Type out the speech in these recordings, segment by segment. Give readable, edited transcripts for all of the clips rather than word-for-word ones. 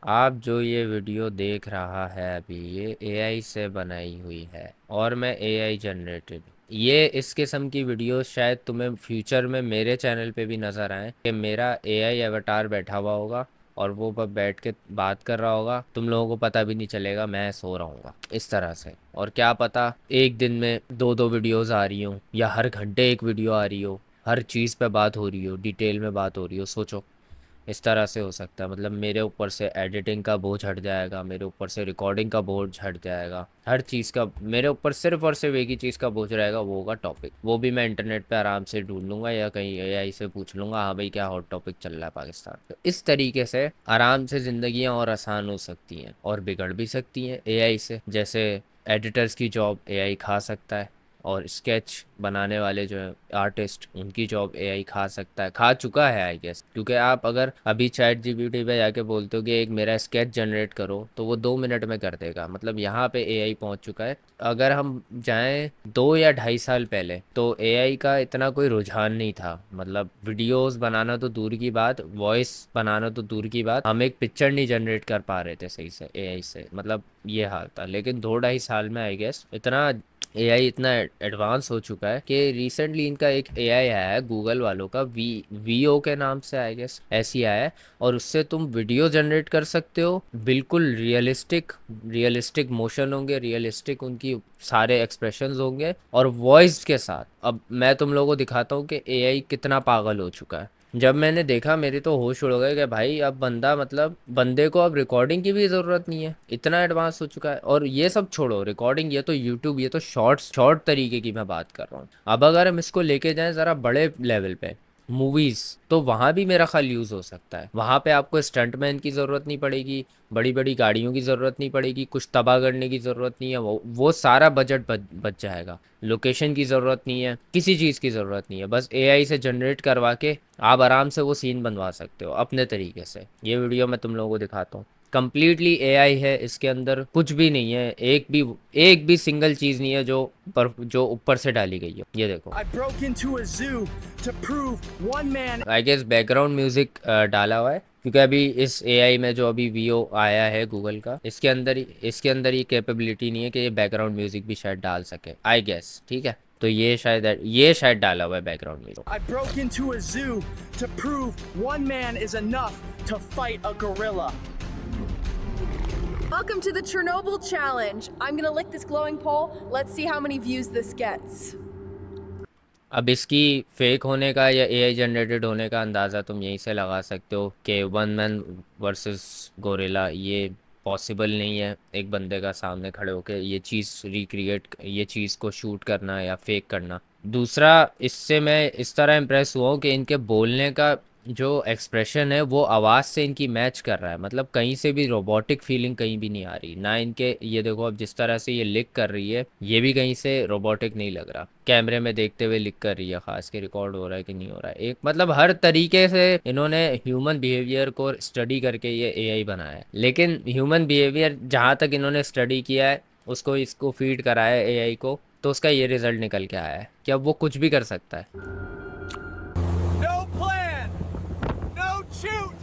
आप जो ये वीडियो देख रहा है अभी ये एआई से बनाई हुई है और मैं एआई जनरेटेड। ये इस किस्म की वीडियो शायद तुम्हें फ्यूचर में मेरे चैनल पे भी नज़र आए कि मेरा एआई एवतार बैठा हुआ होगा और वो बस बैठ के बात कर रहा होगा, तुम लोगों को पता भी नहीं चलेगा, मैं सो रहा हूँ इस तरह से। और क्या पता एक दिन में दो दो वीडियोस आ रही हो या हर घंटे एक वीडियो आ रही हो, हर चीज़ पे बात हो रही हो, डिटेल में बात हो रही हो। सोचो इस तरह से हो सकता है। मतलब मेरे ऊपर से एडिटिंग का बोझ हट जाएगा, मेरे ऊपर से रिकॉर्डिंग का बोझ हट जाएगा, हर चीज़ का मेरे ऊपर सिर्फ और सिर्फ एक ही चीज़ का बोझ रहेगा, वो होगा टॉपिक। वो भी मैं इंटरनेट पे आराम से ढूंढ लूँगा या कहीं एआई से पूछ लूँगा, हाँ भाई क्या हॉट टॉपिक चल रहा है पाकिस्तान पे। इस तरीके से आराम से ज़िंदगियाँ और आसान हो सकती हैं और बिगड़ भी सकती हैं एआई से। जैसे एडिटर्स की जॉब एआई खा सकता है और स्केच बनाने वाले जो है आर्टिस्ट, उनकी जॉब एआई खा सकता है, खा चुका है आई गेस। क्योंकि आप अगर अभी चैट जीपीटी पे जाके बोलते हो कि एक मेरा स्केच जनरेट करो तो वो 2 मिनट में कर देगा। मतलब यहाँ पे एआई पहुँच चुका है। अगर हम जाएं 2 या 2.5 साल पहले तो एआई का इतना कोई रुझान नहीं था। मतलब वीडियोस बनाना तो दूर की बात, वॉइस बनाना तो दूर की बात, हम एक पिक्चर नहीं जनरेट कर पा रहे थे सही से एआई से। मतलब ये हाल था। लेकिन 2 ढाई साल में आई गेस इतना एआई इतना एडवांस हो चुका है कि रिसेंटली इनका एक एआई आया है गूगल वालों का, वीओ के नाम से आई गेस ऐसी आया है। और उससे तुम वीडियो जनरेट कर सकते हो, बिल्कुल रियलिस्टिक रियलिस्टिक मोशन होंगे, रियलिस्टिक उनकी सारे एक्सप्रेशंस होंगे और वॉइस के साथ। अब मैं तुम लोगों को दिखाता हूँ कि एआई कितना पागल हो चुका है। जब मैंने देखा मेरी तो होश उड़ गए कि भाई अब बंदा, मतलब बंदे को अब रिकॉर्डिंग की भी ज़रूरत नहीं है, इतना एडवांस हो चुका है। और ये सब छोड़ो रिकॉर्डिंग, ये तो यूट्यूब, ये तो शॉर्ट तरीके की मैं बात कर रहा हूँ। अब अगर हम इसको लेके जाएं ज़रा बड़े लेवल पे, मूवीज़, तो वहाँ भी मेरा ख्याल यूज़ हो सकता है। वहाँ पे आपको स्टंटमैन की ज़रूरत नहीं पड़ेगी, बड़ी बड़ी गाड़ियों की ज़रूरत नहीं पड़ेगी, कुछ तबाह करने की ज़रूरत नहीं है। वो सारा बजट बच जाएगा। लोकेशन की ज़रूरत नहीं है, किसी चीज़ की ज़रूरत नहीं है। बस एआई से जनरेट करवा के आप आराम से वो सीन बनवा सकते हो अपने तरीके से। ये वीडियो मैं तुम लोगों को दिखाता हूँ। कंप्लीटली एआई है, इसके अंदर कुछ भी नहीं है, एक भी सिंगल चीज़ नहीं है जो ऊपर से डाली गई है। ये देखो आई गेस बैकग्राउंड म्यूजिक डाला हुआ है क्योंकि अभी इस एआई में जो अभी वीओ आया है गूगल का, इसके अंदर ये कैपेबिलिटी नहीं है कि ये बैकग्राउंड म्यूजिक भी शायद डाल सके आई गेस। ठीक है, तो ये शायद डाला हुआ है background music. I broke into a zoo to prove one man is enough to fight a gorilla. Welcome to the Chernobyl challenge. I'm gonna lick this glowing pole. Let's see how many views this gets. अब इसकी fake होने का या AI generated होने का अंदाज़ा तुम यहीं से लगा सकते हो कि वन मैन वर्सेस गोरिल्ला ये पॉसिबल नहीं है। एक बंदे का सामने खड़े होकर ये चीज़ रिक्रिएट, ये चीज़ को शूट करना या फेक करना। दूसरा, इससे मैं इस तरह इम्प्रेस हुआ हूँ कि इनके बोलने का जो एक्सप्रेशन है वो आवाज़ से इनकी मैच कर रहा है। मतलब कहीं से भी रोबोटिक फीलिंग कहीं भी नहीं आ रही ना इनके। ये देखो अब जिस तरह से ये लिक कर रही है ये भी कहीं से रोबोटिक नहीं लग रहा। कैमरे में देखते हुए लिक कर रही है, खास के रिकॉर्ड हो रहा है कि नहीं हो रहा है। एक मतलब हर तरीके से इन्होंने ह्यूमन बिहेवियर को स्टडी करके ये एआई बनाया है। लेकिन ह्यूमन बिहेवियर जहाँ तक इन्होंने स्टडी किया है, उसको इसको फीड कराया है एआई को, तो उसका ये रिजल्ट निकल के आया है कि अब वो कुछ भी कर सकता है। No plan, no shoot,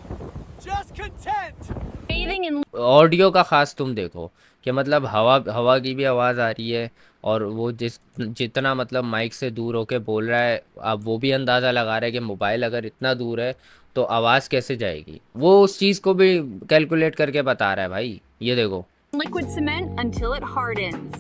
just content. Bathing in audio का खास तुम देखो कि मतलब हवा हवा की भी आवाज़ आ रही है और वो जितना मतलब माइक से दूर होके बोल रहा है, अब वो भी अंदाज़ा लगा रहा है कि मोबाइल अगर इतना दूर है तो आवाज़ कैसे जाएगी। वो उस चीज़ को भी कैलकुलेट करके बता रहा है भाई। ये देखो liquid cement until it hardens.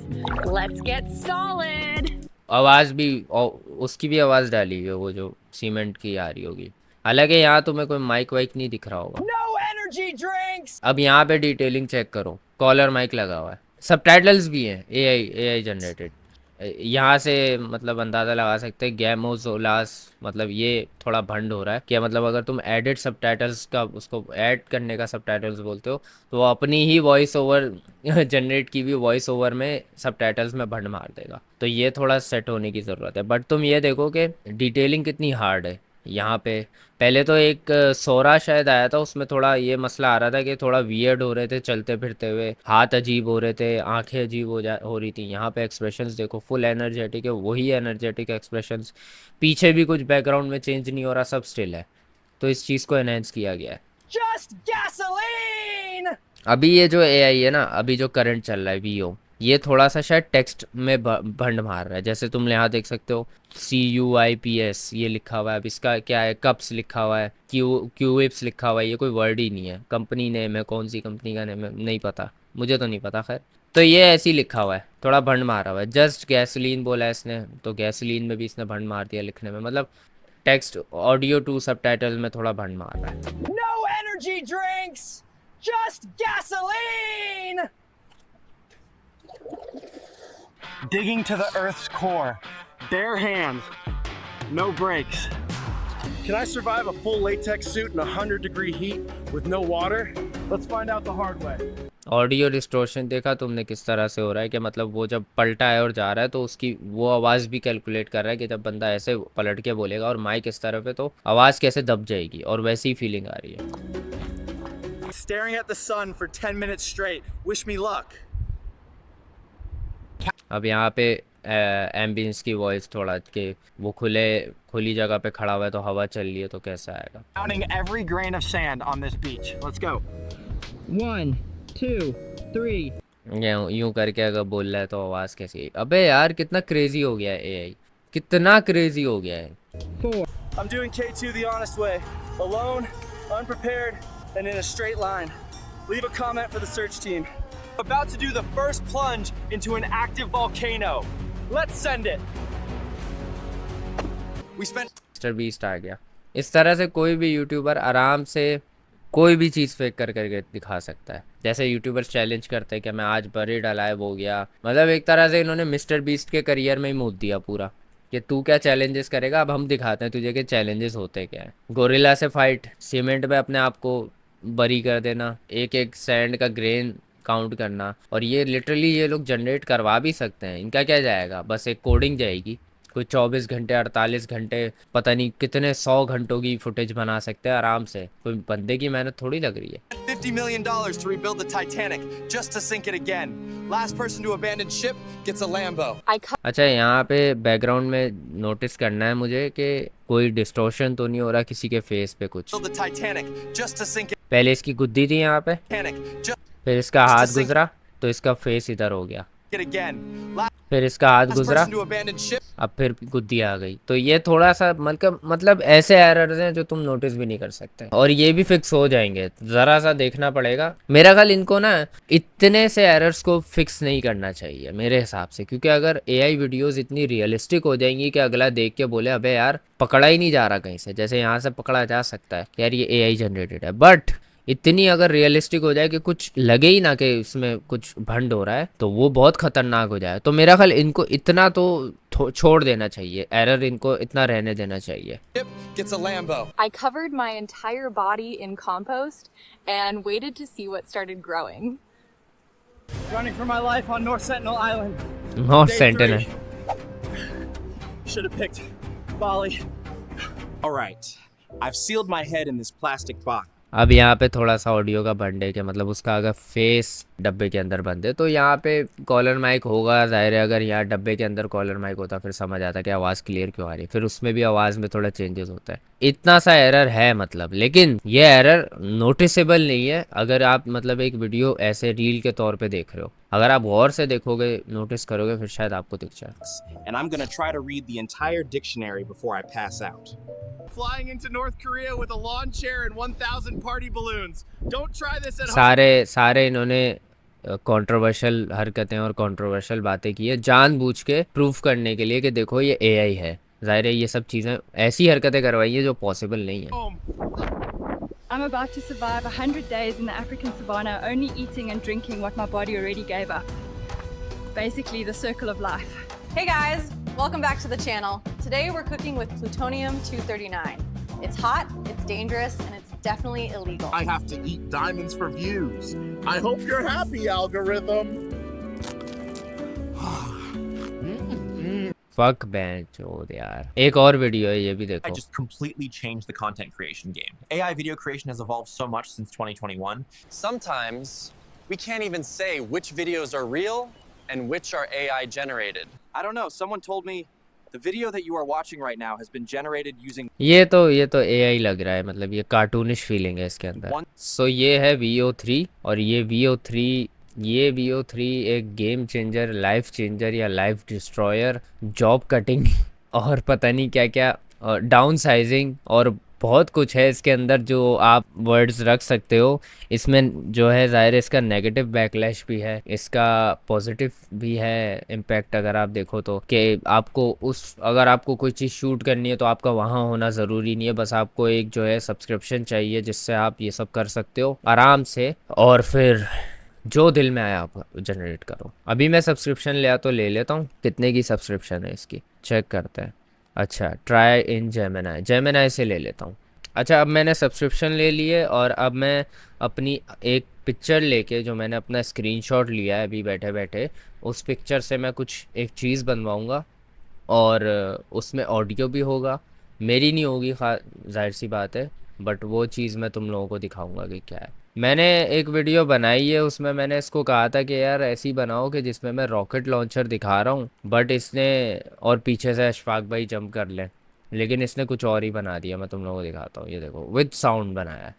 Let's get solid. आवाज़ भी, और उसकी भी आवाज़ डाली हुई है वो जो सीमेंट की आ रही होगी। हालांकि यहाँ तुम्हें कोई माइक वाइक नहीं दिख रहा होगा। No energy drinks. अब यहाँ पे डिटेलिंग चेक करो, कॉलर माइक लगा हुआ है, सबटाइटल्स भी हैं एआई जनरेटेड। यहाँ से मतलब अंदाज़ा लगा सकते हैं गैमोजोलास, मतलब ये थोड़ा भंड हो रहा है क्या। मतलब अगर तुम एडिट सबटाइटल्स का, उसको ऐड करने का सबटाइटल्स बोलते हो, तो वो अपनी ही वॉइस ओवर जनरेट की हुई वॉइस ओवर में सबटाइटल्स में भंड मार देगा। तो ये थोड़ा सेट होने की ज़रूरत है। बट तुम ये देखो कि डिटेलिंग कितनी हार्ड है यहाँ पे। पहले तो एक सोरा शायद आया था, उसमें थोड़ा ये मसला आ रहा था कि थोड़ा वियर्ड हो रहे थे चलते फिरते हुए, हाथ अजीब हो रहे थे, आंखें अजीब हो रही थी। यहाँ पे एक्सप्रेशंस देखो फुल एनर्जेटिक है, वही एनर्जेटिक एक्सप्रेशंस, पीछे भी कुछ बैकग्राउंड में चेंज नहीं हो रहा, सब स्टिल है। तो इस चीज़ को एनहेंस किया गया है। Just gasoline. अभी ये जो एआई है ना, अभी जो करंट चल रहा है वीओ, ये थोड़ा सा शायद टेक्स्ट में भंड मार रहा है। जैसे तुम यहाँ देख सकते हो CUIPS ये लिखा हुआ है। अब इसका क्या है, कप्स लिखा हुआ है, क्यूइप्स लिखा हुआ है। ये कोई वर्ड ही नहीं है, कंपनी नेम है, कौन सी कंपनी का नेम है नहीं पता, मुझे तो नहीं पता। खैर, तो ये ऐसे ही लिखा हुआ है, थोड़ा भंड मारा हुआ है। जस्ट गैसोलीन बोला है इसने, तो गैसोलीन में भी इसने भंड मार दिया लिखने में। मतलब टेक्स्ट ऑडियो टू सबटाइटल में थोड़ा भंड मार रहा है। No energy drinks! Just gasoline! Digging to the Earth's core. Bare hands. No brakes. Can I survive a full latex suit in 100-degree heat with no water? Let's find out the hard way. Audio distortion देखा तुमने किस तरह से हो रहा है, कि मतलब वो जब पलटा है और जा रहा है तो उसकी वो आवाज़ भी कैलकुलेट कर रहा है कि जब बंदा ऐसे पलट के बोलेगा और माइक इस तरफ है तो आवाज़ कैसे दब जाएगी, और वैसी ही फीलिंग आ रही है। Staring at the sun for 10 minutes straight. Wish me luck. अब यहाँ पे एम्बियंस की वॉइस थोड़ा कि वो खुली जगह पे खड़ा हुआ है तो हवा चल रही है तो कैसा आएगा। Counting every grain of sand on this beach. Let's go. 1, 2, 3. यूं करके अगर बोल रहा है तो आवाज़ कैसी है। अबे यार कितना क्रेजी हो गया है एआई, कितना क्रेजी हो गया है। 4. I'm doing K2 the honest way. Alone, unprepared, and in a straight line. Leave a comment for the search team. About to do the first plunge into an active volcano. Let's send it. We spent Mister Beast आ गया। इस तरह से कोई भी YouTuber आराम से कोई भी चीज़ फेक कर करके दिखा सकता है। जैसे यूट्यूबर्स चैलेंज करते हैं कि मैं आज बरीड अलाइव हो गया, मतलब एक तरह से इन्होंने मिस्टर बीस्ट के करियर में ही मूड दिया पूरा कि तू क्या चैलेंजेस करेगा, अब हम दिखाते हैं तुझे कि चैलेंजेस होते क्या हैं। गोरिल्ला से फाइट, सीमेंट में अपने आप को बरी कर देना, एक एक सैंड का ग्रेन काउंट करना, और ये लिटरली ये लोग जनरेट करवा भी सकते हैं। इनका क्या जाएगा, बस एक कोडिंग जाएगी, कोई 24 घंटे 48 घंटे पता नहीं कितने 100 घंटों की फुटेज बना सकते हैं आराम से। कोई बंदे की मेहनत थोड़ी लग रही है। $50 million to rebuild the Titanic just to sink it again. Last person to abandon ship gets a Lambo. अच्छा, यहाँ पे बैकग्राउंड में नोटिस करना है मुझे कि कोई डिस्टॉर्शन तो नहीं हो रहा किसी के फेस पे कुछ। Build the Titanic just to sink पहले इसकी गुद्दी थी यहाँ पे, Titanic just फिर इसका हाथ गुजरा तो इसका फेस इधर हो गया, it again. Last फिर इसका हाथ गुजरा, person to abandon ship. अब फिर गुद्दी आ गई। तो ये थोड़ा सा मतलब ऐसे एरर्स हैं जो तुम नोटिस भी नहीं कर सकते, और ये भी फिक्स हो जाएंगे। ज़रा सा देखना पड़ेगा। मेरा ख्याल इनको ना इतने से एरर्स को फिक्स नहीं करना चाहिए मेरे हिसाब से, क्योंकि अगर एआई वीडियोस इतनी रियलिस्टिक हो जाएंगी कि अगला देख के बोले अबे यार पकड़ा ही नहीं जा रहा कहीं से, जैसे यहाँ से पकड़ा जा सकता है यार ये एआई जनरेटेड है, बट इतनी अगर रियलिस्टिक हो जाए कि कुछ लगे ही ना कि इसमें कुछ भंड हो रहा है, तो वो बहुत खतरनाक हो जाए। तो मेरा ख्याल इनको इतना तो छोड़ देना चाहिए, एरर इनको इतना रहने देना चाहिए। Ship gets a Lambo. I covered my entire body in compost and waited to see what started growing. Running for my life on North Sentinel Island. North Day sentinel. 3. Should have picked Bali. All right. I've sealed my head in this plastic box. अब यहाँ पे थोड़ा सा audio का बंद है कि मतलब उसका अगर फेस डब्बे के अंदर बंद है तो यहाँ पे कॉलर माइक होगा, जाहिर है। अगर यहाँ डब्बे के अंदर कॉलर माइक होता फिर समझ आता कि आवाज़ क्लियर क्यों आ रही है, फिर उसमें भी आवाज़ में थोड़ा चेंजेस होता है। इतना सा एरर है मतलब, लेकिन ये एरर नोटिसेबल नहीं है अगर आप मतलब एक वीडियो ऐसे रील के तौर पे देख रहे हो। अगर आप गौर से देखोगे, नोटिस करोगे, फिर शायद आपको दिख जाए। And I'm gonna try to read the entire dictionary before I pass out. Flying into North Korea with a lawn chair and 1,000 party balloons. Don't try this at home. सारे इन्होंने कंट्रोवर्शियल हरकतें और कंट्रोवर्शियल बातें की है जानबूझ के proof करने के लिए कि देखो ये एआई है। जाहिर है ये सब चीज़ें ऐसी हरकतें करवाई है जो पॉसिबल नहीं है। Home. I'm about to survive 100 days in the African savannah, only eating and drinking what my body already gave up. Basically, the circle of life. Hey guys, welcome back to the channel. Today we're cooking with plutonium-239. It's hot, it's dangerous, and it's definitely illegal. I have to eat diamonds for views. I hope you're happy, algorithm. Fuck बेंचोद यार। एक और video है, ये भी I देखो। just completely changed the content creation game. AI video creation has evolved so much since 2021. Sometimes we can't even say which videos are real and which are AI generated. I don't know. Someone told me The video that you are watching right now has been generated using ये तो AI लग रहा है, मतलब ये cartoonish feeling है इसके अंदर। one सो ये है VO3 और ये VO3 एक गेम चेंजर, लाइफ चेंजर या लाइफ डिस्ट्रॉयर, जॉब कटिंग और पता नहीं क्या क्या, डाउन साइजिंग और बहुत कुछ है इसके अंदर जो आप वर्ड्स रख सकते हो। इसमें जो है ज़ाहिर है इसका नेगेटिव बैकलैश भी है, इसका पॉजिटिव भी है इम्पैक्ट। अगर आप देखो तो कि आपको अगर आपको कोई चीज़ शूट करनी है तो आपका वहाँ होना ज़रूरी नहीं है, बस आपको एक जो है सब्सक्रिप्शन चाहिए जिससे आप ये सब कर सकते हो आराम से, और फिर जो दिल में आया आप जनरेट करो। अभी मैं सब्सक्रिप्शन लिया तो ले लेता हूँ। कितने की सब्सक्रिप्शन है इसकी चेक करते हैं। अच्छा, ट्राई इन जेमिनाई से ले लेता हूँ। अच्छा, अब मैंने सब्सक्रिप्शन ले लिए और अब मैं अपनी एक पिक्चर लेके, जो मैंने अपना स्क्रीनशॉट लिया है अभी बैठे बैठे, उस पिक्चर से मैं कुछ एक चीज़ बनवाऊँगा और उसमें ऑडियो भी होगा। मेरी नहीं होगी, जाहिर सी बात है, बट वो चीज़ मैं तुम लोगों को दिखाऊंगा कि क्या है। मैंने एक वीडियो बनाई है, उसमें मैंने इसको कहा था कि यार ऐसी बनाओ कि जिसमें मैं रॉकेट लॉन्चर दिखा रहा हूँ, बट इसने और पीछे से अशफाक भाई जंप कर लें, लेकिन इसने कुछ और ही बना दिया। मैं तुम लोगों को दिखाता हूँ, ये देखो विद साउंड बनाया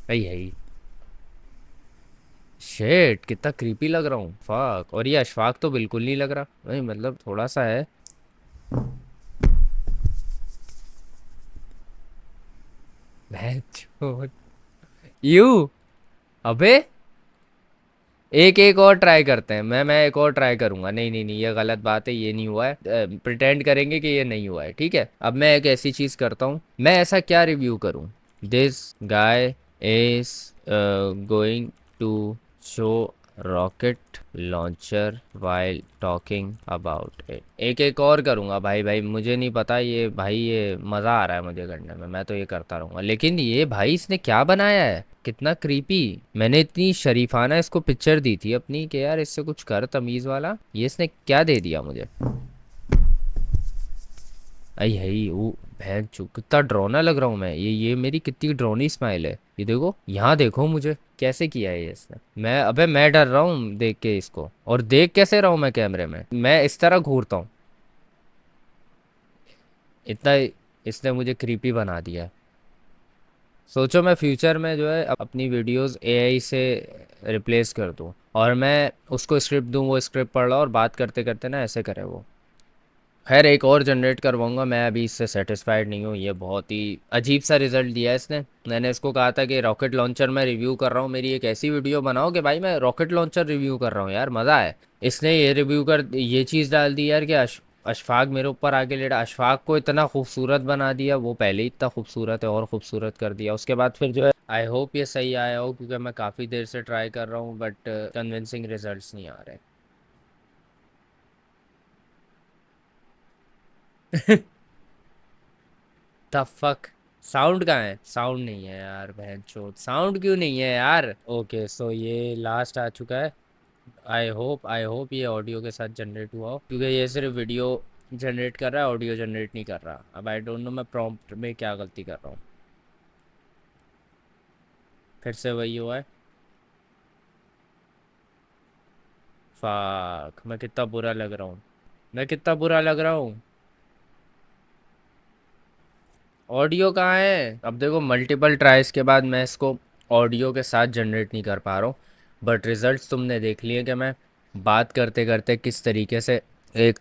है। यही शेट, कितना क्रीपी लग रहा हूँ, फक। और ये अशफाक तो बिल्कुल नहीं लग रहा भाई, मतलब थोड़ा सा है। यू अबे एक और ट्राई करते हैं। मैं एक और ट्राई करूंगा। नहीं, ये गलत बात है, ये नहीं हुआ है। प्रिटेंड करेंगे कि ये नहीं हुआ है, ठीक है। अब मैं एक ऐसी चीज़ करता हूँ, मैं ऐसा क्या रिव्यू करूँ। This guy is going to show rocket launcher while talking about it. एक और करूँगा भाई, मुझे नहीं पता ये भाई, ये मज़ा आ रहा है मुझे करने में, मैं तो ये करता रहूँगा। लेकिन ये भाई इसने क्या बनाया है, कितना क्रीपी। मैंने इतनी शरीफाना इसको पिक्चर दी थी अपनी कि यार इससे कुछ कर तमीज़ वाला, ये इसने क्या दे दिया मुझे। आई वो बहन चो, कितना ड्रोना लग रहा हूँ मैं। ये मेरी कितनी ड्रोनी स्माइल है, ये देखो, यहाँ देखो मुझे कैसे किया है ये इसने। मैं डर रहा हूँ देख के इसको। और देख कैसे रहा हूँ मैं कैमरे में, मैं इस तरह घूरता हूँ। इतना इसने मुझे क्रीपी बना दिया है। सोचो मैं फ्यूचर में जो है अपनी वीडियोस एआई से रिप्लेस कर दूँ और मैं उसको स्क्रिप्ट दूँ, वो स्क्रिप्ट पढ़ रहा और बात करते करते ना ऐसे करे वो। खैर एक और जनरेट करवाऊँगा, मैं अभी इससे सेटिस्फाइड नहीं हूँ। ये बहुत ही अजीब सा रिज़ल्ट दिया है इसने। मैंने इसको कहा था कि रॉकेट लॉन्चर मैं रिव्यू कर रहा हूँ, मेरी एक ऐसी वीडियो बनाओ कि भाई मैं रॉकेट लॉन्चर रिव्यू कर रहा हूँ, यार मज़ा है। इसने ये चीज़ डाल दी यार कि अशफाक मेरे ऊपर आके लेटा। अशफाक को इतना खूबसूरत बना दिया, वो पहले ही इतना खूबसूरत है और ख़ूबसूरत कर दिया। उसके बाद फिर जो है, आई होप ये सही आया हो, क्योंकि मैं काफ़ी देर से ट्राई कर रहा हूँ बट कन्विंसिंग रिजल्ट्स नहीं आ रहे। द फक, साउंड कहाँ है? साउंड नहीं है यार, बहन चोद, साउंड क्यों नहीं है यार। ओके सो ये लास्ट आ चुका है। आई होप ये ऑडियो के साथ जनरेट हुआ हो, क्योंकि ये सिर्फ वीडियो जनरेट कर रहा है, ऑडियो जनरेट नहीं कर रहा। अब आई डोंट नो मैं प्रॉम्प्ट में क्या गलती कर रहा हूँ। फिर से वही हुआ है। फक, मैं कितना बुरा लग रहा हूँ। ऑडियो कहाँ है? अब देखो मल्टीपल ट्राइज के बाद मैं इसको ऑडियो के साथ जनरेट नहीं कर पा रहा हूँ, बट रिज़ल्ट्स तुमने देख लिए कि मैं बात करते करते किस तरीके से एक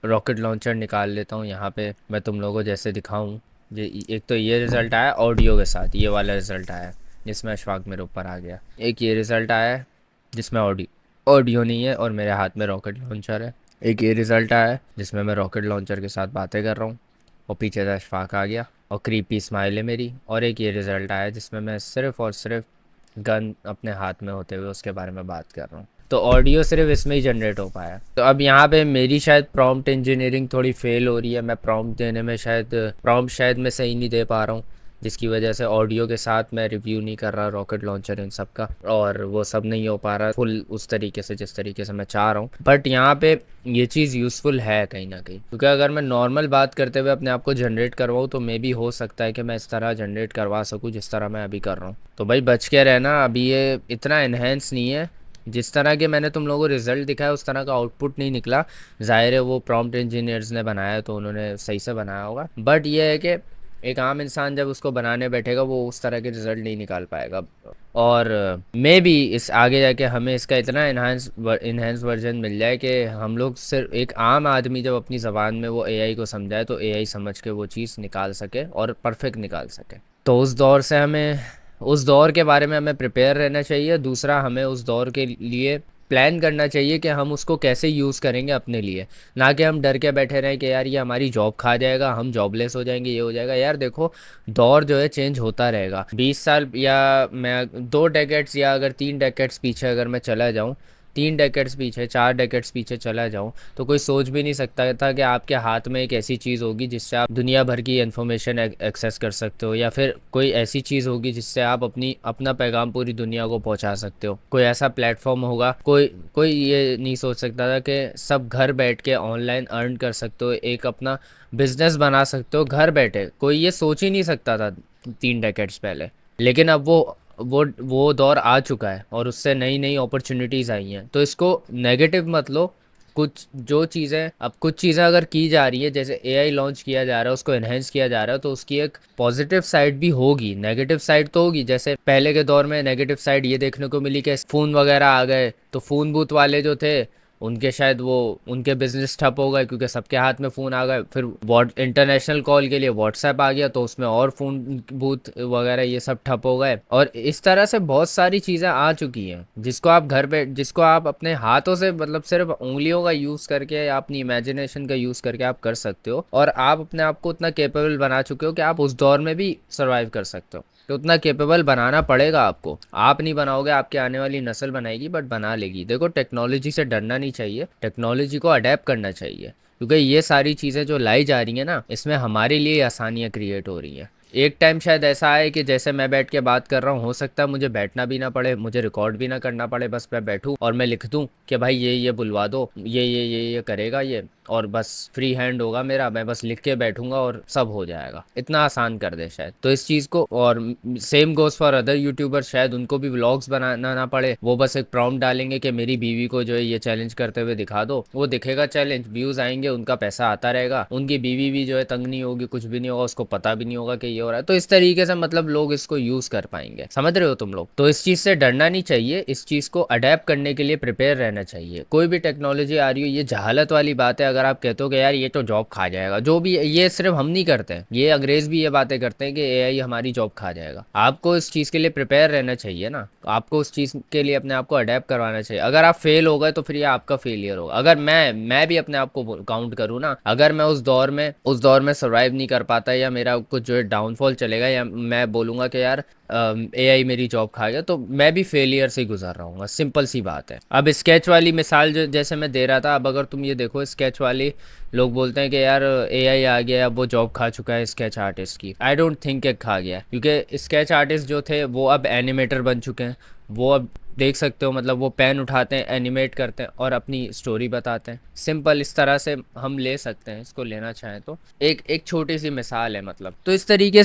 रॉकेट लॉन्चर निकाल लेता हूँ। यहाँ पे मैं तुम लोगों को जैसे दिखाऊँ, एक तो ये रिज़ल्ट आया ऑडियो के साथ, ये वाला रिज़ल्ट आया जिसमें अशफाक मेरे ऊपर आ गया। एक ये रिज़ल्ट आया जिसमें ऑडियो नहीं है और मेरे हाथ में रॉकेट लॉन्चर है। एक ये रिज़ल्ट आया जिसमें मैं रॉकेट लॉन्चर के साथ बातें कर रहा हूँ और पीछे से अशफाक आ गया और क्रीपी स्माइल है मेरी। और एक ये रिज़ल्ट आया जिसमें मैं सिर्फ़ और सिर्फ गन अपने हाथ में होते हुए उसके बारे में बात कर रहा हूँ। तो ऑडियो सिर्फ इसमें ही जनरेट हो पाया। तो अब यहाँ पे मेरी शायद प्रॉम्प्ट इंजीनियरिंग थोड़ी फेल हो रही है। मैं प्रॉम्प्ट देने में शायद मैं सही नहीं दे पा रहा हूँ, जिसकी वजह से ऑडियो के साथ मैं रिव्यू नहीं कर रहा रॉकेट लॉन्चर इन सब का, और वो सब नहीं हो पा रहा फुल उस तरीके से जिस तरीके से मैं चाह रहा हूँ। बट यहाँ पे ये चीज़ यूज़फुल है कहीं ना कहीं, क्योंकि अगर मैं नॉर्मल बात करते हुए अपने आप को जनरेट करवाऊँ तो मे भी हो सकता है कि मैं इस तरह जनरेट करवा सकूँ जिस तरह मैं अभी कर रहा हूँ। तो भाई बच के रहना, अभी ये इतना इन्हेंस नहीं है जिस तरह के मैंने तुम लोगों को रिजल्ट दिखाया उस तरह का आउटपुट नहीं निकला। ज़ाहिर है वो प्रॉम्प्ट इंजीनियर्स ने बनाया तो उन्होंने सही से बनाया होगा, बट ये है कि एक आम इंसान जब उसको बनाने बैठेगा वो उस तरह के रिजल्ट नहीं निकाल पाएगा। और मे बी इस आगे जाके हमें इसका इतना इन्हांस वर्जन मिल जाए कि हम लोग सिर्फ एक आम आदमी जब अपनी ज़बान में वो एआई को समझाए तो एआई समझ के वो चीज़ निकाल सके और परफेक्ट निकाल सके। तो उस दौर से हमें, उस दौर के बारे में हमें प्रिपेयर रहना चाहिए। दूसरा, हमें उस दौर के लिए प्लान करना चाहिए कि हम उसको कैसे यूज़ करेंगे अपने लिए, ना कि हम डर के बैठे रहें कि यार ये हमारी जॉब खा जाएगा, हम जॉबलेस हो जाएंगे, ये हो जाएगा। यार देखो, दौर जो है चेंज होता रहेगा। 20 साल या मैं 2 डेकेड्स या अगर 3 डेकेड्स पीछे अगर मैं चला जाऊँ, 3 डेकेड्स पीछे, 4 डेकेड्स पीछे चला जाऊँ, तो कोई सोच भी नहीं सकता था कि आपके हाथ में एक ऐसी चीज़ होगी जिससे आप दुनिया भर की इन्फॉर्मेशन एक्सेस कर सकते हो, या फिर कोई ऐसी चीज़ होगी जिससे आप अपना पैगाम पूरी दुनिया को पहुंचा सकते हो। कोई ऐसा प्लेटफॉर्म होगा, कोई ये नहीं सोच सकता था कि सब घर बैठ के ऑनलाइन अर्न कर सकते हो, एक अपना बिजनेस बना सकते हो घर बैठे। कोई ये सोच ही नहीं सकता था 3 डेकेड्स पहले। लेकिन अब वो दौर आ चुका है और उससे नई नई अपॉर्चुनिटीज़ आई हैं। तो इसको नेगेटिव मत लो। कुछ चीज़ें अगर की जा रही है, जैसे एआई लॉन्च किया जा रहा है, उसको एनहेंस किया जा रहा है, तो उसकी एक पॉजिटिव साइड भी होगी, नेगेटिव साइड तो होगी। जैसे पहले के दौर में नेगेटिव साइड ये देखने को मिली कि फ़ोन वगैरह आ गए तो फ़ोन बूथ वाले जो थे उनके शायद उनके बिजनेस ठप हो गए, क्योंकि सबके हाथ में फ़ोन आ गए। फिर इंटरनेशनल कॉल के लिए व्हाट्सएप आ गया तो उसमें और फ़ोन बूथ वगैरह ये सब ठप हो गए। और इस तरह से बहुत सारी चीज़ें आ चुकी हैं जिसको आप अपने हाथों से, मतलब सिर्फ उंगलियों का यूज़ करके या अपनी इमेजिनेशन का यूज़ करके आप कर सकते हो। और आप अपने आप को उतना कैपेबल बना चुके हो कि आप उस दौर में भी सर्वाइव कर सकते हो। तो उतना कैपेबल बनाना पड़ेगा आपको। आप नहीं बनाओगे, आपके आने वाली नस्ल बनाएगी, बट बना लेगी। देखो, टेक्नोलॉजी से डरना नहीं चाहिए, टेक्नोलॉजी को अडेप्ट करना चाहिए, क्योंकि ये सारी चीज़ें जो लाई जा रही हैं ना, इसमें हमारे लिए आसानियाँ क्रिएट हो रही हैं। एक टाइम शायद ऐसा आए कि जैसे मैं बैठ के बात कर रहा हूँ, हो सकता है मुझे बैठना भी ना पड़े, मुझे रिकॉर्ड भी ना करना पड़े, बस मैं बैठूँ और मैं लिख दूँ कि भाई ये बुलवा दो, ये करेगा ये, और बस फ्री हैंड होगा मेरा, मैं बस लिख के बैठूंगा और सब हो जाएगा। इतना आसान कर दे शायद। तो इस चीज़ को, और same goes for other YouTuber, शायद उनको भी व्लॉग्स बनाना ना पड़े। वो बस एक प्रॉम्प्ट डालेंगे कि मेरी बीवी को जो है ये चैलेंज करते हुए दिखा दो, वो दिखेगा चैलेंज, व्यूज़ आएंगे, उनका पैसा आता रहेगा, उनकी बीवी भी जो है तंग नहीं होगी, कुछ भी नहीं होगा, उसको पता भी नहीं होगा कि ये हो रहा है। तो इस तरीके से मतलब लोग इसको यूज़ कर पाएंगे। समझ रहे हो तुम लोग? तो इस चीज़ से डरना नहीं चाहिए, इस चीज़ को अडेप्ट करने के लिए प्रिपेयर रहना चाहिए। कोई भी टेक्नोलॉजी आ रही हो, ये जहालत वाली बात है अगर आप कहते हो कि यार ये तो जॉब खा जाएगा। जो भी, ये सिर्फ हम नहीं करते हैं, ये अंग्रेज भी ये बातें करते हैं कि एआई हमारी जॉब खा जाएगा। आपको इस चीज़ के लिए प्रिपेयर रहना चाहिए ना, आपको उस चीज़ के लिए अपने आप को अडेप्ट करवाना चाहिए। अगर आप फेल हो गए तो फिर ये आपका फेलियर होगा। अगर मैं भी अपने आप को काउंट करूँ ना, अगर मैं उस दौर में सर्वाइव नहीं कर पाता, या मेरा कुछ जो है डाउनफॉल चलेगा, या मैं बोलूँगा कि यार एआई मेरी जॉब खा गया, तो मैं भी फेलियर से गुजर रहा हूँ। सिंपल सी बात है। अब स्केच वाली मिसाल जो जैसे मैं दे रहा था, अब अगर तुम ये देखो, स्केच वाली लोग बोलते हैं कि यार एआई आ गया, अब वो जॉब खा चुका है स्केच आर्टिस्ट की। आई डोंट थिंक कि खा गया, क्योंकि स्केच आर्टिस्ट जो थे वो अब एनिमेटर बन चुके हैं। वो अब देख सकते हो, मतलब वो पेन उठाते हैं, एनिमेट करते हैं और अपनी स्टोरी बताते हैं। सिंपल इस तरह से हम ले सकते हैं, इसको लेना चाहें तो। एक छोटी सी मिसाल है मतलब। तो इस तरीके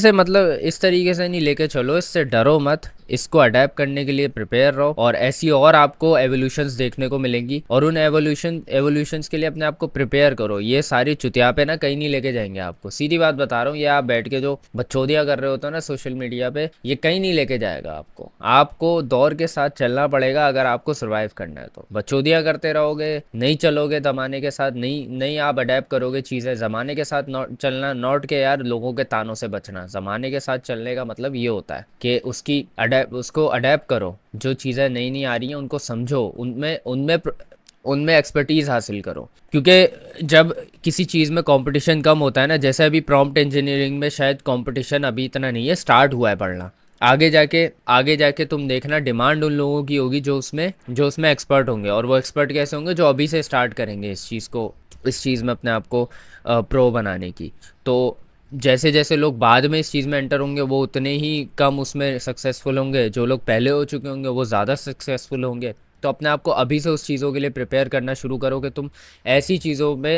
से नहीं लेके चलो, इससे डरो मत, इसको अडेप्ट करने के लिए प्रिपेयर रहो। और ऐसी और आपको एवोल्यूशंस देखने को मिलेंगी, और उन एवोल्यूशंस के लिए अपने आप को प्रिपेयर करो। ये सारी चुतिया पे ना कहीं नहीं लेके जाएंगे आपको, सीधी बात बता रहा हूँ। ये आप बैठ के जो बकचोदियाँ कर रहे होते हो ना सोशल मीडिया पे, ये कहीं नहीं लेके जाएगा आपको। आपको दौर के साथ चलना पड़ेगा अगर आपको सर्वाइव करना है। तो बकचोदियाँ करते रहोगे, नहीं चलोगे ज़माने के साथ, नहीं आप अडेप्ट करोगे चीज़ें। ज़माने के साथ चलना, नॉट के यार लोगों के तानों से बचना। ज़माने के साथ चलने का मतलब ये होता है कि उसको अडेप्ट करो। जो चीज़ें नई आ रही हैं उनको समझो, उनमें एक्सपर्टीज़ हासिल करो। क्योंकि जब किसी चीज़ में कंपटीशन कम होता है ना, जैसे अभी प्रॉम्प्ट इंजीनियरिंग में शायद कंपटीशन अभी इतना नहीं है, स्टार्ट हुआ है पढ़ना। आगे जाके तुम देखना डिमांड उन लोगों की होगी जो उसमें एक्सपर्ट होंगे। और वो एक्सपर्ट कैसे होंगे? जो अभी से स्टार्ट करेंगे इस चीज़ में अपने आप को प्रो बनाने की। तो जैसे जैसे लोग बाद में इस चीज़ में एंटर होंगे, वो उतने ही कम उसमें सक्सेसफुल होंगे। जो लोग पहले हो चुके होंगे वो ज़्यादा सक्सेसफुल होंगे। तो अपने आप को अभी से उस चीज़ों के लिए प्रिपेयर करना शुरू करो कि तुम ऐसी चीज़ों में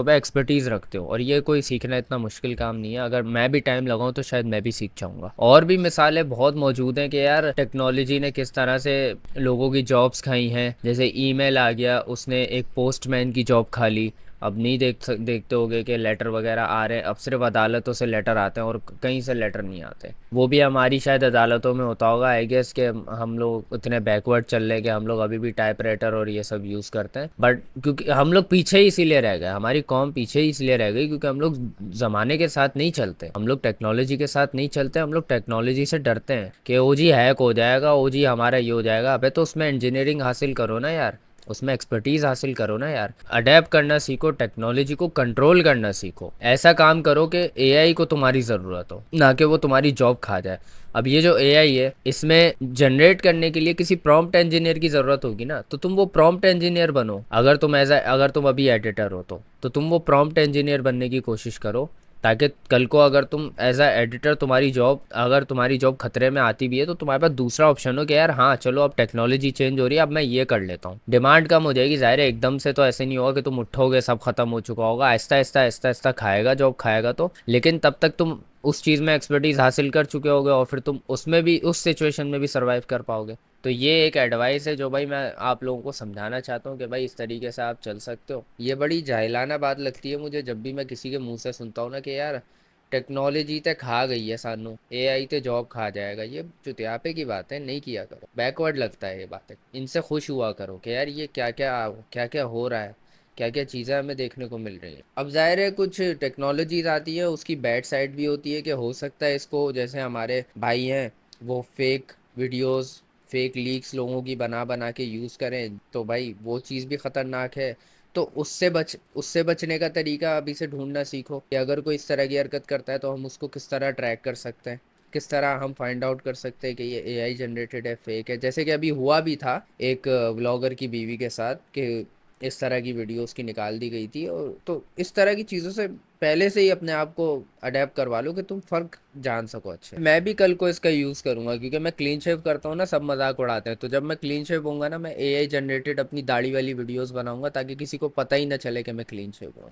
एक्सपर्टीज़ रखते हो। और ये कोई सीखना इतना मुश्किल काम नहीं है, अगर मैं भी टाइम लगाऊं तो शायद मैं भी सीख जाऊंगा। और भी मिसालें बहुत मौजूद हैं कि यार टेक्नोलॉजी ने किस तरह से लोगों की जॉब्स खाई हैं। जैसे ईमेल आ गया, उसने एक पोस्टमैन की जॉब खा ली। अब नहीं देखते होगे कि लेटर वगैरह आ रहे हैं, अब सिर्फ अदालतों से लेटर आते हैं और कहीं से लेटर नहीं आते। वो भी हमारी शायद अदालतों में होता होगा, आई गेस के हम लोग उतने बैकवर्ड चल रहे हैं कि हम लोग अभी भी टाइपराइटर और ये सब यूज़ करते हैं। बट क्योंकि हम लोग पीछे ही इसीलिए रह गए, हमारी कौम पीछे ही इसलिए रह गई क्योंकि हम लोग ज़माने के साथ नहीं चलते, हम लोग टेक्नोलॉजी के साथ नहीं चलते, हम लोग टेक्नोलॉजी से डरते हैं कि ओ जी हैक हो जाएगा, ओ जी हमारा ये हो जाएगा। अबे तो उसमें इंजीनियरिंग हासिल करो ना यार, उसमें एक्सपर्टीज़ हासिल करो ना यार, अडेप्ट करना सीखो, टेक्नोलॉजी को कंट्रोल करना सीखो। ऐसा काम करो कि एआई को तुम्हारी ज़रूरत हो, ना कि वो तुम्हारी जॉब खा जाए। अब ये जो एआई है, इसमें जनरेट करने के लिए किसी प्रॉम्प्ट इंजीनियर की ज़रूरत होगी ना, तो तुम वो प्रॉम्प्ट इंजीनियर बनो। अगर तुम अभी एडिटर हो तो तुम वो प्रॉम्प्ट इंजीनियर बनने की कोशिश करो, ताकि कल को अगर तुम एज अ एडिटर अगर तुम्हारी जॉब खतरे में आती भी है तो तुम्हारे पास दूसरा ऑप्शन हो कि यार हाँ चलो अब टेक्नोलॉजी चेंज हो रही है, अब मैं ये कर लेता हूँ। डिमांड कम हो जाएगी, ज़ाहिर है एकदम से तो ऐसे नहीं होगा कि तुम उठोगे सब खत्म हो चुका होगा, आहिस्ता आहिस्ता खाएगा जॉब खाएगा तो। लेकिन तब तक तुम उस चीज़ में एक्सपर्टीज़ हासिल कर चुके होगे और फिर तुम उसमें भी उस सिचुएशन में भी सर्वाइव कर पाओगे। तो ये एक एडवाइस है जो भाई मैं आप लोगों को समझाना चाहता हूँ कि भाई इस तरीके से आप चल सकते हो। ये बड़ी जाहिलाना बात लगती है मुझे जब भी मैं किसी के मुंह से सुनता हूँ ना कि यार टेक्नोलॉजी तो खा गई है सानू, एआई तो जॉब खा जाएगा। ये चुतियापे की बात है, नहीं किया करो, बैकवर्ड लगता है ये बातें। इनसे खुश हुआ करो कि यार ये क्या क्या हो रहा है, क्या क्या चीज़ें हमें देखने को मिल रही हैं। अब जाहिर है कुछ टेक्नोलॉजीज आती है उसकी बैड साइड भी होती है कि हो सकता है इसको, जैसे हमारे भाई हैं वो फेक वीडियोस फेक लीक्स लोगों की बना बना के यूज़ करें, तो भाई वो चीज़ भी ख़तरनाक है। तो उससे बचने का तरीका अभी से ढूंढना सीखो कि अगर कोई इस तरह की हरकत करता है तो हम उसको किस तरह ट्रैक कर सकते हैं, किस तरह हम फाइंड आउट कर सकते हैं कि ये एआई जनरेटेड है, फेक है। जैसे कि अभी हुआ भी था एक व्लॉगर की बीवी के साथ कि इस तरह की वीडियोस की निकाल दी गई थी। और तो इस तरह की चीज़ों से पहले से ही अपने आप को अडेप्ट करवा लो कि तुम फ़र्क जान सको अच्छे। मैं भी कल को इसका यूज़ करूँगा क्योंकि मैं क्लीन शेव करता हूँ ना, सब मजाक उड़ाते हैं। तो जब मैं क्लीन शेव होऊंगा ना, मैं एआई जनरेटेड अपनी दाढ़ी वाली वीडियोस बनाऊंगा ताकि किसी को पता ही ना चले कि मैं क्लीन शेव हूँ।